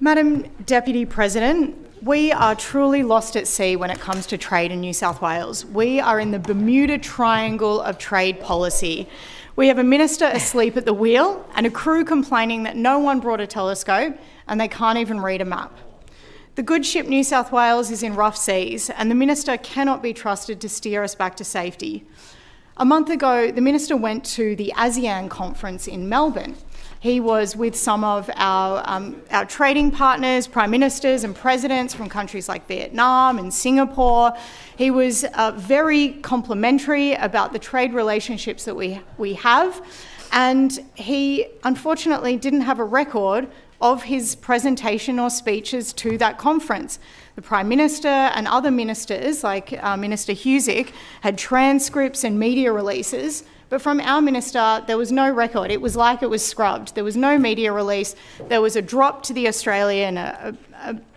Madam Deputy President, we are truly lost at sea when it comes to trade in New South Wales. We are in the Bermuda Triangle of trade policy. We have a minister asleep at the wheel and a crew complaining that no one brought a telescope and they can't even read a map. The good ship New South Wales is in rough seas and the minister cannot be trusted to steer us back to safety. A month ago, the minister went to the ASEAN conference in Melbourne. He was with some of our trading partners, prime ministers and presidents from countries like Vietnam and Singapore. He was very complimentary about the trade relationships that we have, and he unfortunately didn't have a record of his presentation or speeches to that conference. The Prime Minister and other ministers, like Minister Husic, had transcripts and media releases, but from our minister, there was no record. It was like it was scrubbed. There was no media release. There was a drop to the Australian, a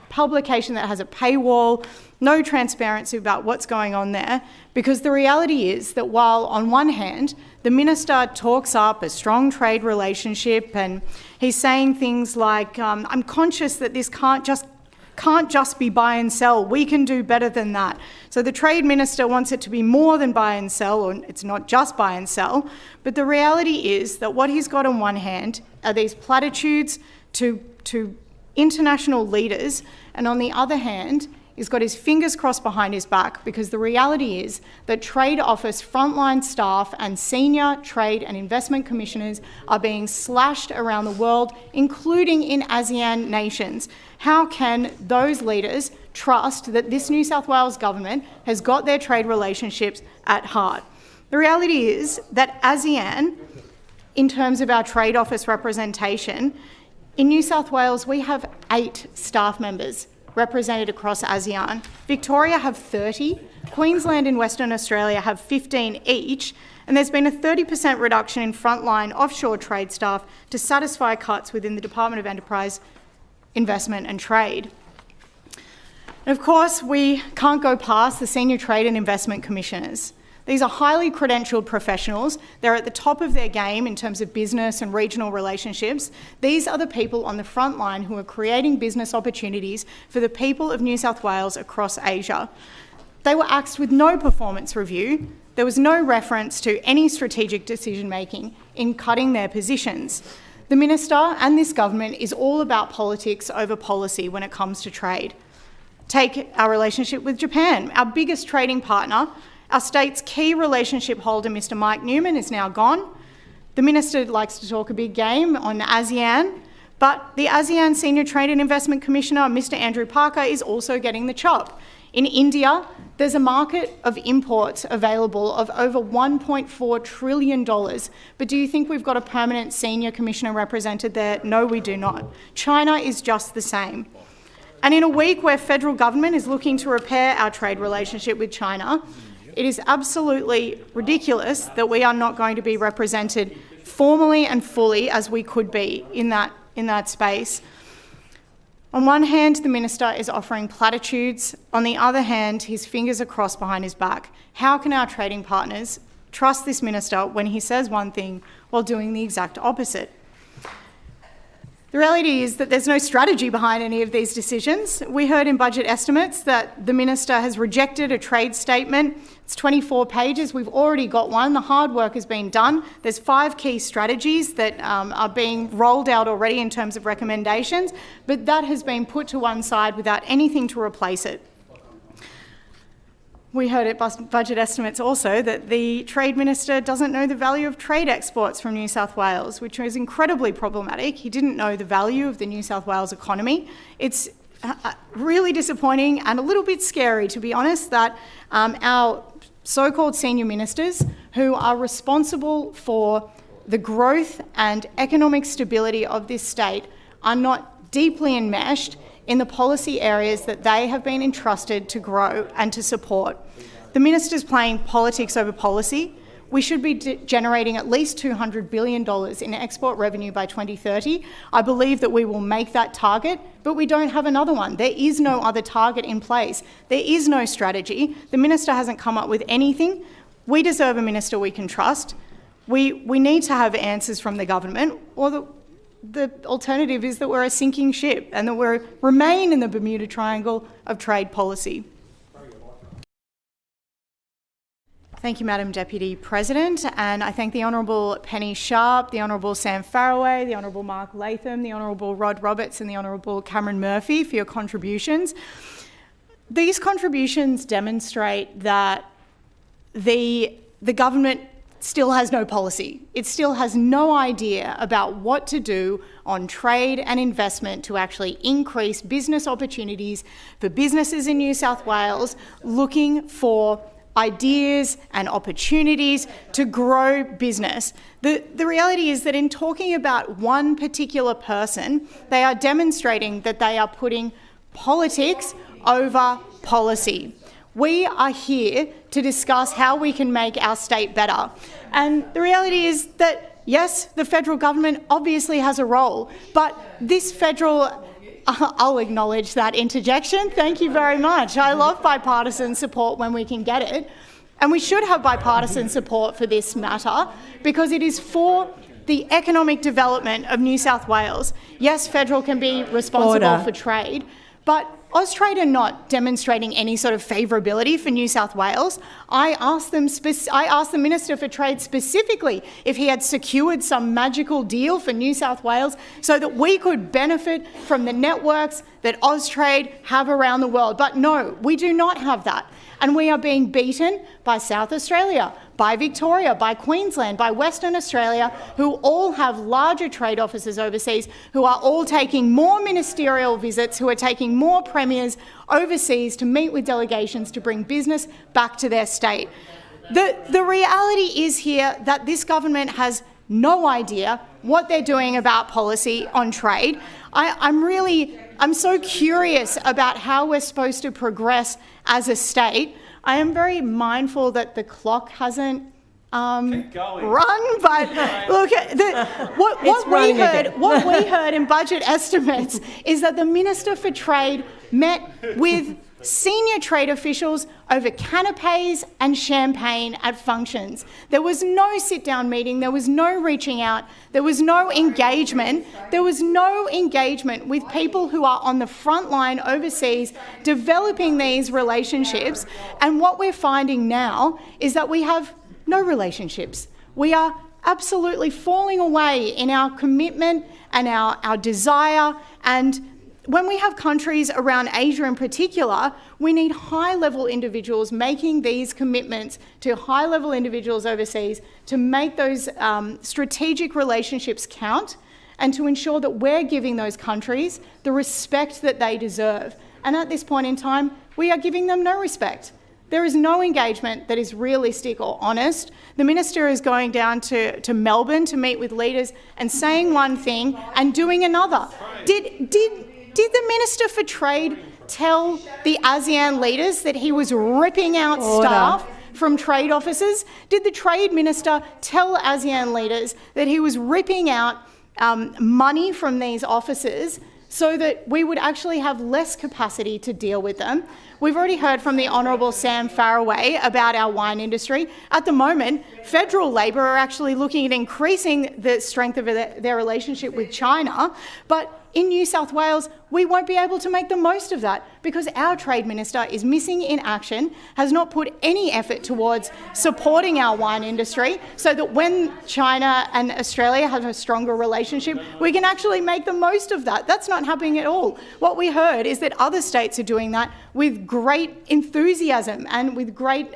publication that has a paywall, no transparency about what's going on there, because the reality is that while on one hand, the minister talks up a strong trade relationship and he's saying things like, I'm conscious that this can't just be buy and sell. We can do better than that. So the Trade Minister wants it to be more than buy and sell, or it's not just buy and sell. But the reality is that what he's got on one hand are these platitudes to international leaders, and on the other hand, he's got his fingers crossed behind his back, because the reality is that Trade Office frontline staff and senior trade and investment commissioners are being slashed around the world, including in ASEAN nations. How can those leaders trust that this New South Wales government has got their trade relationships at heart? The reality is that ASEAN, in terms of our Trade Office representation, in New South Wales we have 8 staff members represented across ASEAN. Victoria have 30, Queensland and Western Australia have 15 each, and there's been a 30% reduction in frontline offshore trade staff to satisfy cuts within the Department of Enterprise, Investment and Trade. And of course, we can't go past the Senior Trade and Investment Commissioners. These are highly credentialed professionals. They're at the top of their game in terms of business and regional relationships. These are the people on the front line who are creating business opportunities for the people of New South Wales across Asia. They were axed with no performance review. There was no reference to any strategic decision-making in cutting their positions. The minister and this government is all about politics over policy when it comes to trade. Take our relationship with Japan, our biggest trading partner. Our state's key relationship holder, Mr. Mike Newman, is now gone. The minister likes to talk a big game on ASEAN, but the ASEAN Senior Trade and Investment Commissioner, Mr. Andrew Parker, is also getting the chop. In India, there's a market of imports available of over $1.4 trillion. But do you think we've got a permanent senior commissioner represented there? No, we do not. China is just the same. And in a week where federal government is looking to repair our trade relationship with China, it is absolutely ridiculous that we are not going to be represented formally and fully as we could be in that space. On one hand, the minister is offering platitudes. On the other hand, his fingers are crossed behind his back. How can our trading partners trust this minister when he says one thing while doing the exact opposite? The reality is that there's no strategy behind any of these decisions. We heard in budget estimates that the minister has rejected a trade statement. It's 24 pages. We've already got one. The hard work has been done. There's 5 key strategies that are being rolled out already in terms of recommendations, but that has been put to one side without anything to replace it. We heard at budget estimates also that the Trade Minister doesn't know the value of trade exports from New South Wales, which is incredibly problematic. He didn't know the value of the New South Wales economy. It's really disappointing and a little bit scary, to be honest, that our so-called senior ministers who are responsible for the growth and economic stability of this state are not deeply enmeshed in the policy areas that they have been entrusted to grow and to support. The minister's playing politics over policy. We should be generating at least $200 billion in export revenue by 2030. I believe that we will make that target, but we don't have another one. There is no other target in place. There is no strategy. The minister hasn't come up with anything. We deserve a minister we can trust. We need to have answers from the government, or the alternative is that we're a sinking ship and that we remain in the Bermuda Triangle of trade policy. Thank you, Madam Deputy President, and I thank the Honourable Penny Sharp, the Honourable Sam Farraway, the Honourable Mark Latham, the Honourable Rod Roberts and the Honourable Cameron Murphy for your contributions. These contributions demonstrate that the government still has no policy. It still has no idea about what to do on trade and investment to actually increase business opportunities for businesses in New South Wales looking for ideas and opportunities to grow business. The reality is that in talking about one particular person, they are demonstrating that they are putting politics over policy. We are here to discuss how we can make our state better. And the reality is that, yes, the federal government obviously has a role, but this federal... I'll acknowledge that interjection. Thank you very much. I love bipartisan support when we can get it. And we should have bipartisan support for this matter because it is for the economic development of New South Wales. Yes, federal can be responsible for trade, but Austrade are not demonstrating any sort of favourability for New South Wales. I asked the Minister for Trade specifically if he had secured some magical deal for New South Wales so that we could benefit from the networks that Austrade have around the world. But no, we do not have that. And we are being beaten by South Australia, by Victoria, by Queensland, by Western Australia, who all have larger trade offices overseas, who are all taking more ministerial visits, who are taking more premiers overseas to meet with delegations to bring business back to their state. The reality is here that this government has no idea what they're doing about policy on trade. I'm so curious about how we're supposed to progress as a state. I am very mindful that the clock hasn't run, but look, what we heard in budget estimates is that the Minister for Trade met with senior trade officials over canapes and champagne at functions. There was no sit-down meeting, there was no reaching out, there was no engagement. There was no engagement with people who are on the front line overseas developing these relationships. And what we're finding now is that we have no relationships. We are absolutely falling away in our commitment and our desire. And when we have countries around Asia in particular, we need high-level individuals making these commitments to high-level individuals overseas to make those strategic relationships count and to ensure that we're giving those countries the respect that they deserve. And at this point in time, we are giving them no respect. There is no engagement that is realistic or honest. The Minister is going down to Melbourne to meet with leaders and saying one thing and doing another. Did the Minister for Trade tell the ASEAN leaders that he was ripping out staff from trade offices? Did the Trade Minister tell ASEAN leaders that he was ripping out money from these offices so that we would actually have less capacity to deal with them? We've already heard from the Honourable Sam Farraway about our wine industry. At the moment, federal Labor are actually looking at increasing the strength of their relationship with China, but in New South Wales, we won't be able to make the most of that because our Trade Minister is missing in action, has not put any effort towards supporting our wine industry so that when China and Australia have a stronger relationship, we can actually make the most of that. That's not happening at all. What we heard is that other states are doing that with great enthusiasm and with great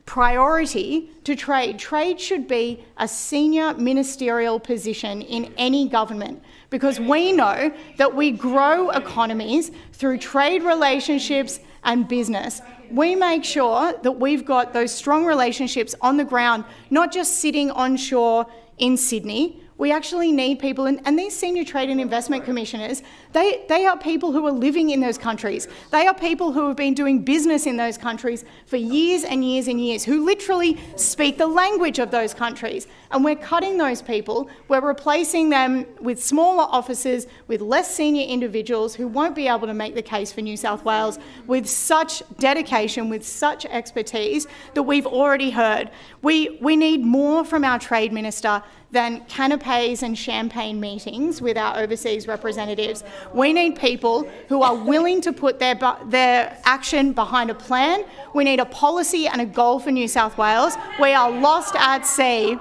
priority to trade. Trade should be a senior ministerial position in any government because we know that we grow economies through trade relationships and business. We make sure that we've got those strong relationships on the ground, not just sitting onshore in Sydney. We actually need people, and these senior trade and investment commissioners, they are people who are living in those countries. They are people who have been doing business in those countries for years and years and years, who literally speak the language of those countries. And we're cutting those people. We're replacing them with smaller offices, with less senior individuals who won't be able to make the case for New South Wales with such dedication, with such expertise that we've already heard. We need more from our Trade Minister than canapes and champagne meetings with our overseas representatives. We need people who are willing to put their action behind a plan. We need a policy and a goal for New South Wales. We are lost at sea.